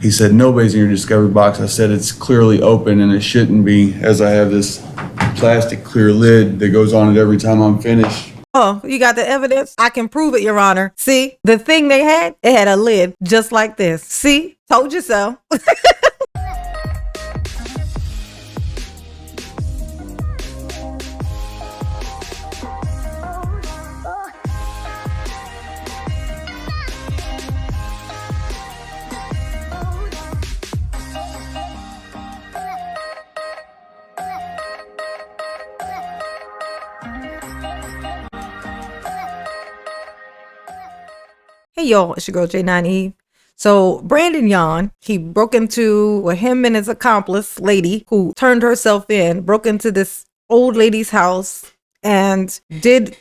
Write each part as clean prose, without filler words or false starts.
He said, nobody's in your discovery box. I said, it's clearly open and it shouldn't be, as I have this plastic clear lid that goes on it every time I'm finished. Oh, you got the evidence? I can prove it, Your Honor. See, the thing they had, it had a lid just like this. See, told you so. Hey y'all, it's your girl J9E. So Brandon Yohn, he broke into, well, him and his accomplice lady who turned herself in, broke into this old lady's house and did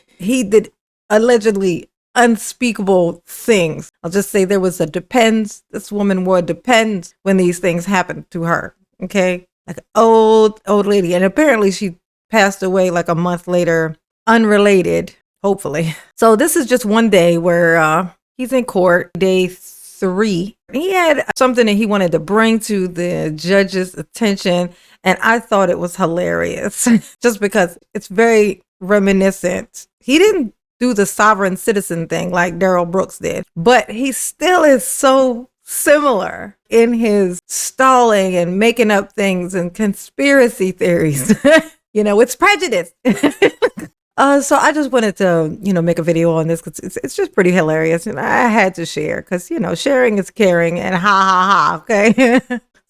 allegedly unspeakable things. I'll just say there was a Depends. This woman wore Depends when these things happened to her. Okay. Like an old lady. And apparently she passed away like a month later, unrelated, hopefully. So this is just one day where, he's in court, day 3. He had something that he wanted to bring to the judge's attention, and I thought it was hilarious just because it's very reminiscent. He didn't do the sovereign citizen thing like Daryl Brooks did, but he still is so similar in his stalling and making up things and conspiracy theories. You know, it's Prejudice. So I just wanted to, make a video on this because it's just pretty hilarious. And I had to share because, sharing is caring and ha ha ha. Okay.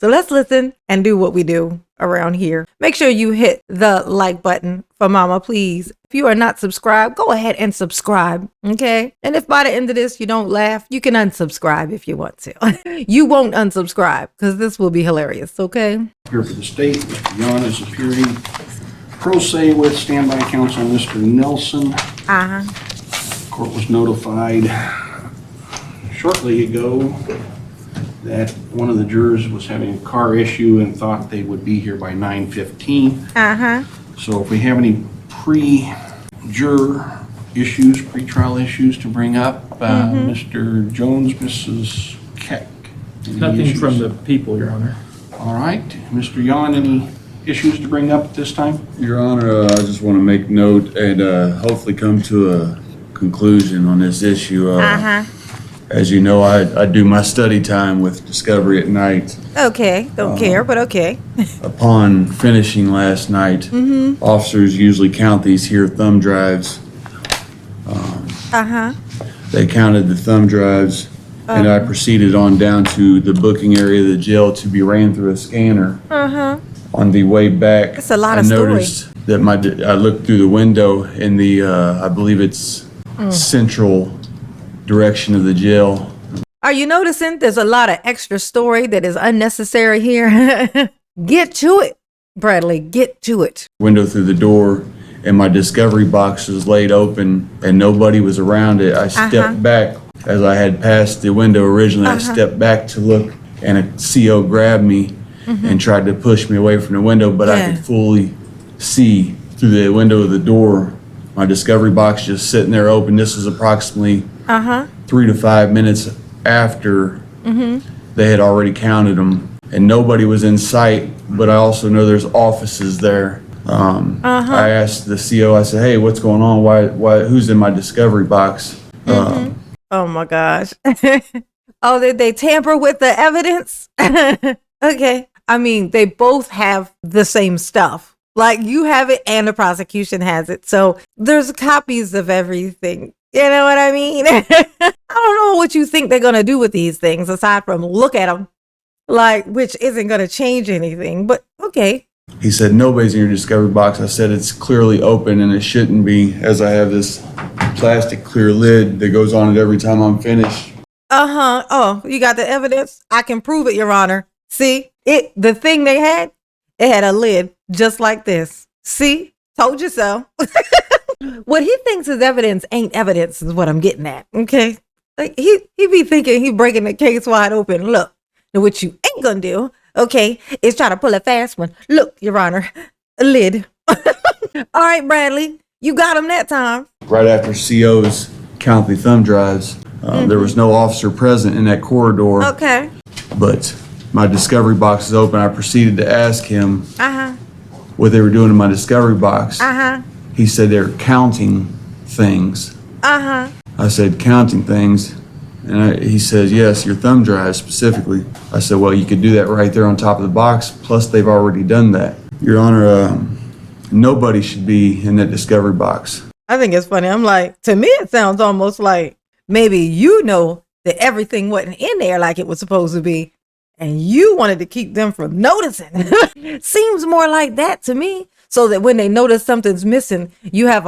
So let's listen and do what we do around here. Make sure you hit the like button for mama, please. If you are not subscribed, go ahead and subscribe. Okay. And if by the end of this, you don't laugh, you can unsubscribe if you want to. You won't unsubscribe because this will be hilarious. Okay. Here for the state, Mr. Yohn is appearing pro se with standby counsel Mr. Nelson. Court was notified shortly ago that one of the jurors was having a car issue and thought they would be here by 9:15. So if we have any pre-juror issues, pre-trial issues to bring up, Mr. Jones, Mrs. Keck. Nothing issues from the people, Your Honor. All right. Mr. Yohn, any issues to bring up at this time? Your Honor, I just want to make note and hopefully come to a conclusion on this issue. As you know, I do my study time with Discovery at night. Okay, don't care, but okay. Upon finishing last night, officers usually count these here thumb drives. They counted the thumb drives, and I proceeded on down to the booking area of the jail to be ran through a scanner. On the way back, it's a lot of I noticed that I looked through the window in the, I believe it's central direction of the jail. Are you noticing there's a lot of extra story that is unnecessary here? Get to it, Bradley, get to it. Window through the door, and my discovery box was laid open and nobody was around it. I stepped back as I had passed the window originally. I stepped back to look, and a CO grabbed me and tried to push me away from the window, but I could fully see through the window of the door my discovery box just sitting there open. This was approximately 3 to 5 minutes after they had already counted them, and nobody was in sight, but I also know there's offices there. I asked the CO, I said, hey, what's going on? Why, who's in my discovery box? Oh my gosh. Oh, did they tamper with the evidence? Okay. I mean, they both have the same stuff. Like, you have it and the prosecution has it. So there's copies of everything. You know what I mean? I don't know what you think they're going to do with these things aside from look at them, like, which isn't going to change anything. But okay. He said, nobody's in your discovery box. I said, it's clearly open and it shouldn't be, as I have this plastic clear lid that goes on it every time I'm finished. Oh, you got the evidence? I can prove it, Your Honor. See, the thing they had, it had a lid just like this. See, told you so. What he thinks is evidence ain't evidence is what I'm getting at. Okay. Like he be thinking he breaking the case wide open. Look, now what you ain't gonna do, okay, is try to pull a fast one. Look, Your Honor, a lid. All right, Bradley, you got him that time. Right after COs count the thumb drives, there was no officer present in that corridor. Okay. But my discovery box is open, I proceeded to ask him Uh-huh. what they were doing in my discovery box. Uh-huh. He said they're counting things. Uh-huh. I said, counting things? And he says, yes, your thumb drive specifically. I said, well, you could do that right there on top of the box, plus they've already done that. Your Honor, nobody should be in that discovery box. I think it's funny. I'm like, to me, it sounds almost like maybe you know that everything wasn't in there like it was supposed to be, and you wanted to keep them from noticing. Seems more like that to me. So that when they notice something's missing, you have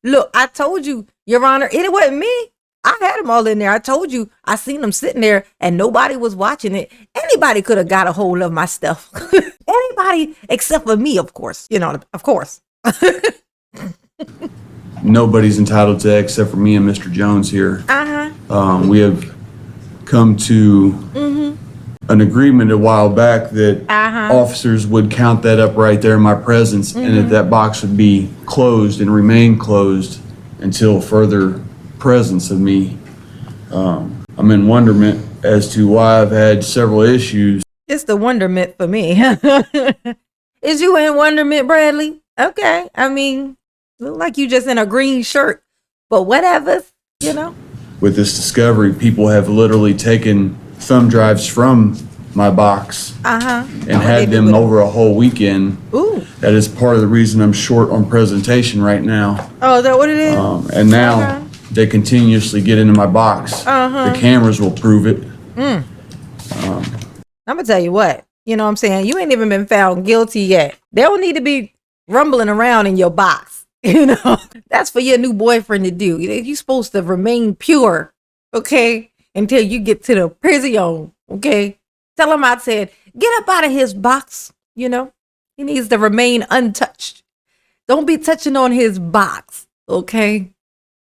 look, I told you, Your Honor, it wasn't me. I had them all in there. I told you, I seen them sitting there and nobody was watching it. Anybody could have got a hold of my stuff. Anybody except for me, of course. You know, of course. Nobody's entitled to that except for me and Mr. Jones here. Uh-huh. We have come to an agreement a while back that officers would count that up right there in my presence, and that box would be closed and remain closed until further presence of me. I'm in wonderment as to why I've had several issues. It's the wonderment for me. Is you in wonderment, Bradley? Okay. I mean, look like you just in a green shirt, but whatever, you know. With this discovery, people have literally taken thumb drives from my box and had them over a whole weekend. Ooh. That is part of the reason I'm short on presentation right now. Oh, is that what it is? And now they continuously get into my box. The cameras will prove it. I'm gonna tell you what, you know what I'm saying? You ain't even been found guilty yet. They don't need to be rumbling around in your box. You know, that's for your new boyfriend to do. You're supposed to remain pure, okay, until you get to the prison, okay? Tell him I said, get up out of his box, you know? He needs to remain untouched. Don't be touching on his box, okay?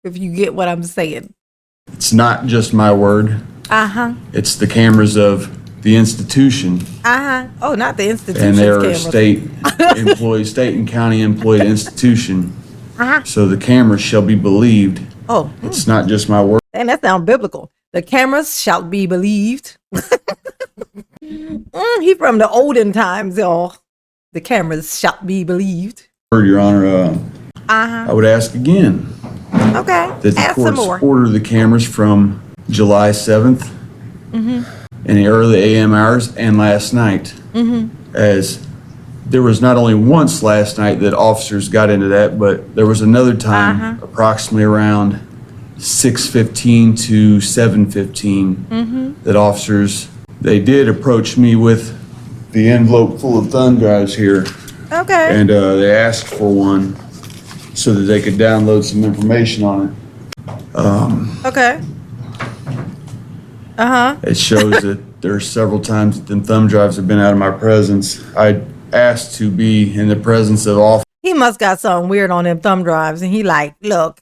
If you get what I'm saying. It's not just my word. It's the cameras of the institution. Oh, not the institution. And they're a state employee, state and county employee institution. So the cameras shall be believed. Oh. It's not just my word. And that sounds biblical. The cameras shall be believed. He from the olden times, y'all. The cameras shall be believed. Your Honor, I would ask again Okay. that the Ask some courts more. order the cameras from July 7th in the early AM hours and last night, as there was not only once last night that officers got into that, but there was another time approximately around 6:15 to 7:15 that officers, they did approach me with the envelope full of thumb drives here, Okay. and they asked for one so that they could download some information on it. Okay. It shows that there's several times that them thumb drives have been out of my presence. I asked to be in the presence of officers. He must got something weird on them thumb drives, and he like, look,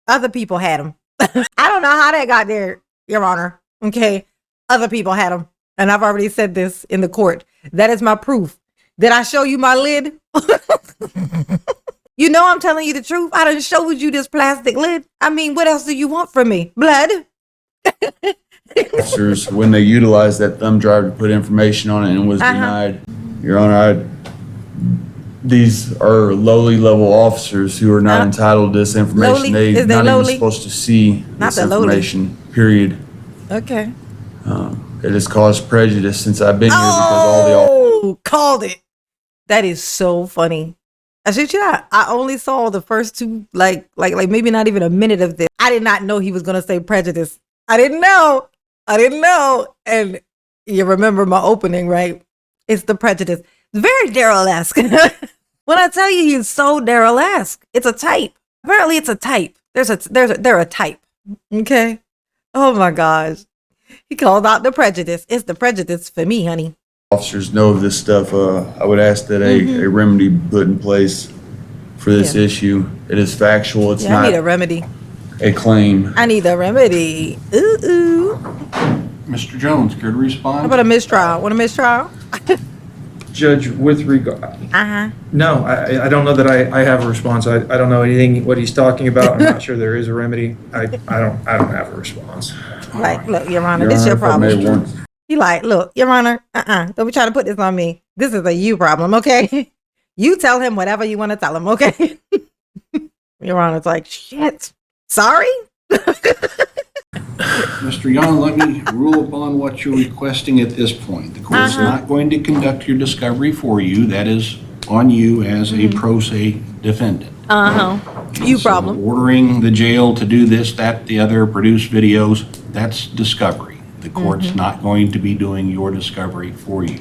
other people had them. I don't know how that got there, Your Honor. Okay, other people had them, and I've already said this in the court. That is my proof. Did I show you my lid? You know I'm telling you the truth. I done showed you this plastic lid. I mean, what else do you want from me? Blood? Officers, when they utilized that thumb drive to put information on it and was denied. Your Honor, these are lowly level officers who are not entitled to this information. Lowly? Is they They're not lowly? even supposed to see Not this the lowly. information, period. Okay. It has caused prejudice since I've been here because all the Oh, called it. That is so funny. I shit you not. I only saw the first two, like maybe not even a minute of this. I did not know he was gonna say prejudice. I didn't know. And you remember my opening, right? It's the prejudice. Very Daryl-esque. When I tell you he's so Daryl-esque, it's a type. Apparently it's a type. They're a type. Okay. Oh my gosh. He called out the prejudice. It's the prejudice for me, honey. officers know of this stuff, I would ask that a remedy be put in place for this issue. It is factual. It's I need a not remedy. a claim. I need a remedy. Ooh. Mr. Jones, care to How respond? about a mistrial? Want a mistrial? Judge, with regard, no, I don't know that I have a response. I don't know anything, what he's talking about. I'm not sure there is a remedy. I don't have a response. Like, look, Your Honor, Your this Honor, your if I may problem. once- He like, look, Your Honor, don't be trying to put this on me. This is a you problem, okay? You tell him whatever you want to tell him, okay? Your Honor's like, shit, sorry? Mr. Yon, let me rule upon what you're requesting at this point. The court's not going to conduct your discovery for you. That is on you as a pro se defendant. You So problem. ordering the jail to do this, that, the other, produce videos, that's discovery. The court's not going to be doing your discovery for you.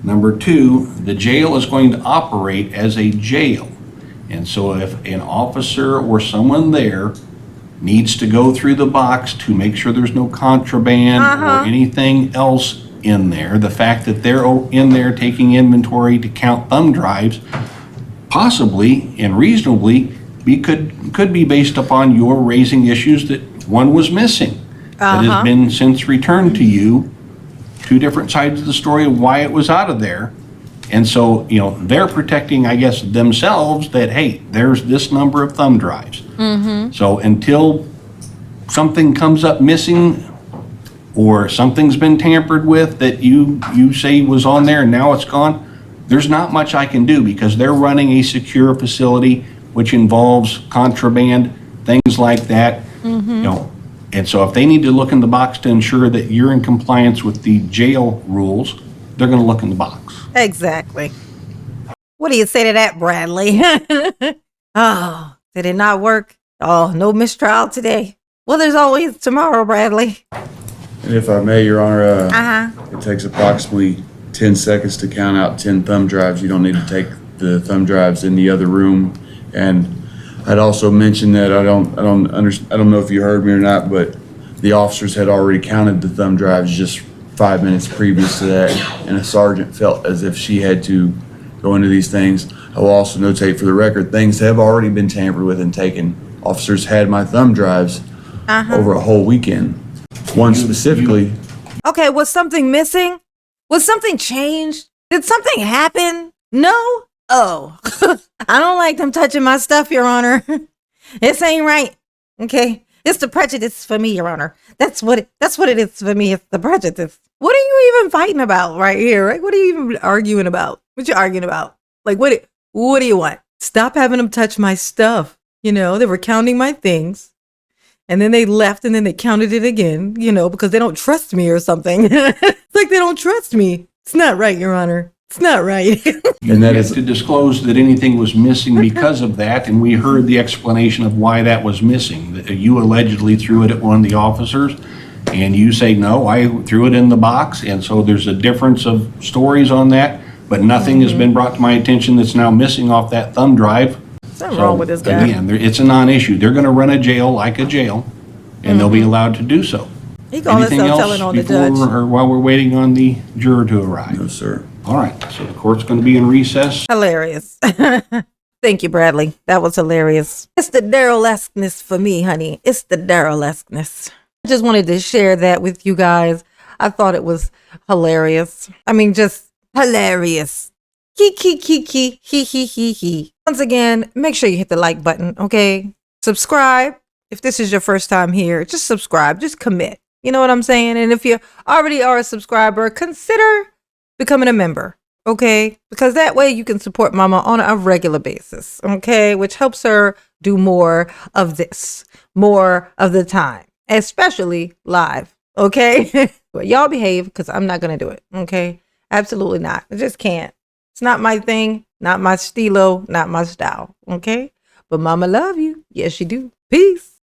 Number two, the jail is going to operate as a jail. And so if an officer or someone there needs to go through the box to make sure there's no contraband or anything else in there, the fact that they're in there taking inventory to count thumb drives, possibly and reasonably could be based upon your raising issues that one was missing that has been since returned to you. Two different sides of the story of why it was out of there. And so, you know, they're protecting, I guess, themselves that, hey, there's this number of thumb drives. So until something comes up missing or something's been tampered with that you say was on there and now it's gone, there's not much I can do because they're running a secure facility which involves contraband, things like that. You know, and so if they need to look in the box to ensure that you're in compliance with the jail rules, they're going to look in the box. Exactly. What do you say to that, Bradley? Oh, did it not work? Oh, no mistrial today. Well, there's always tomorrow, Bradley. And if I may, Your Honor, it takes approximately 10 seconds to count out 10 thumb drives. You don't need to take the thumb drives in the other room. And I'd also mention that I don't know if you heard me or not, but the officers had already counted the thumb drives just 5 minutes previous to that, and a sergeant felt as if she had to go into these things. I will also notate for the record, things have already been tampered with and taken. Officers had my thumb drives over a whole weekend. One specifically. Okay, was something missing? Was something changed? Did something happen? No? Oh, I don't like them touching my stuff, Your Honor. This ain't right. Okay, it's the prejudice for me, Your Honor. That's what it is for me. It's the prejudice. What are you even fighting about right here? Right? What are you even arguing about? What you arguing about? Like, what do you want? Stop having them touch my stuff. You know, they were counting my things. And then they left and then they counted it again, you know, because they don't trust me or something. It's like they don't trust me. It's not right, Your Honor. It's not right. And that is to disclose that anything was missing because of that, and we heard the explanation of why that was missing. That you allegedly threw it at one of the officers, and you say, no, I threw it in the box, and so there's a difference of stories on that, but nothing has been brought to my attention that's now missing off that thumb drive. Something wrong with this guy. Again, it's a non-issue. They're going to run a jail like a jail, and they'll be allowed to do so. He called Anything himself else telling on the before judge. or while we're waiting on the juror to arrive? No, sir. All right, so the court's going to be in recess. Hilarious. Thank you, Bradley. That was hilarious. It's the Daryl-esqueness for me, honey. It's the Daryl-esqueness. I just wanted to share that with you guys. I thought it was hilarious. I mean, just hilarious. He. Once again, make sure you hit the like button, okay? Subscribe. If this is your first time here, just subscribe. Just commit. You know what I'm saying? And if you already are a subscriber, consider becoming a member, okay? Because that way you can support Mama on a regular basis, okay? Which helps her do more of this, more of the time, especially live, okay? But y'all behave because I'm not going to do it, okay? Absolutely not. I just can't. It's not my thing, not my stilo, not my style, okay? But Mama love you. Yes, she do. Peace.